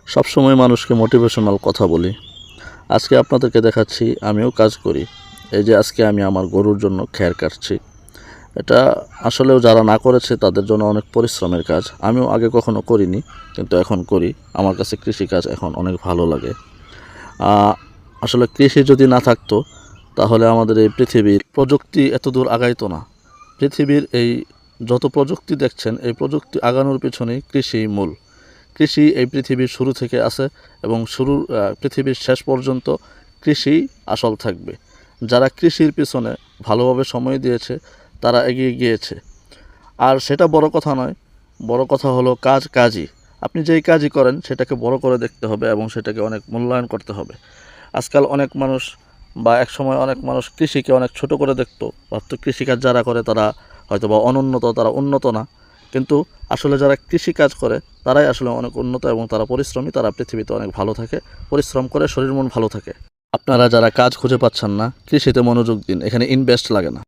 সবসময় মানুষকে মোটিভেশনাল কথা বলি। আজকে আপনাদেরকে দেখাচ্ছি আমিও কাজ করি। এই যে আজকে আমি আমার গরুর জন্য খ্যার কাটছি। এটা আসলেও যারা না করেছে তাদের জন্য অনেক পরিশ্রমের কাজ। আমিও আগে কখনো করিনি, কিন্তু এখন করি। আমার কাছে কৃষিকাজ এখন অনেক ভালো লাগে। আসলে কৃষি যদি না থাকতো তাহলে আমাদের এই পৃথিবীর প্রযুক্তি এতদূর আগাইতো না। পৃথিবীর এই যত প্রযুক্তি দেখছেন, এই প্রযুক্তি আগানোর পিছনেই কৃষিই মূল। কৃষি এই পৃথিবীর শুরু থেকে আছে এবং পৃথিবীর শেষ পর্যন্ত কৃষিই আসল থাকবে। যারা কৃষির পিছনে ভালোভাবে সময় দিয়েছে তারা এগিয়ে গিয়েছে। আর সেটা বড় কথা নয়, বড় কথা হলো কাজই। আপনি যেই কাজই করেন সেটাকে বড় করে দেখতে হবে এবং সেটাকে অনেক মূল্যায়ন করতে হবে। আজকাল অনেক মানুষ বা একসময় অনেক মানুষ কৃষিকে অনেক ছোট করে দেখতো, ভাবতো কৃষিকাজ যারা করে তারা হয়তো বা অনুন্নত, তারা উন্নত না। কিন্তু আসলে যারা কৃষিকাজ করে তারাই আসলে অনেক উন্নত এবং তারা পরিশ্রমী, তারা পৃথিবীতে অনেক ভালো থাকে, পরিশ্রম করে শরীর মন ভালো থাকে। আপনারা যারা কাজ খুঁজে পাচ্ছেন না, কৃষিতে মনোযোগ দিন, এখানে ইনভেস্ট লাগে না।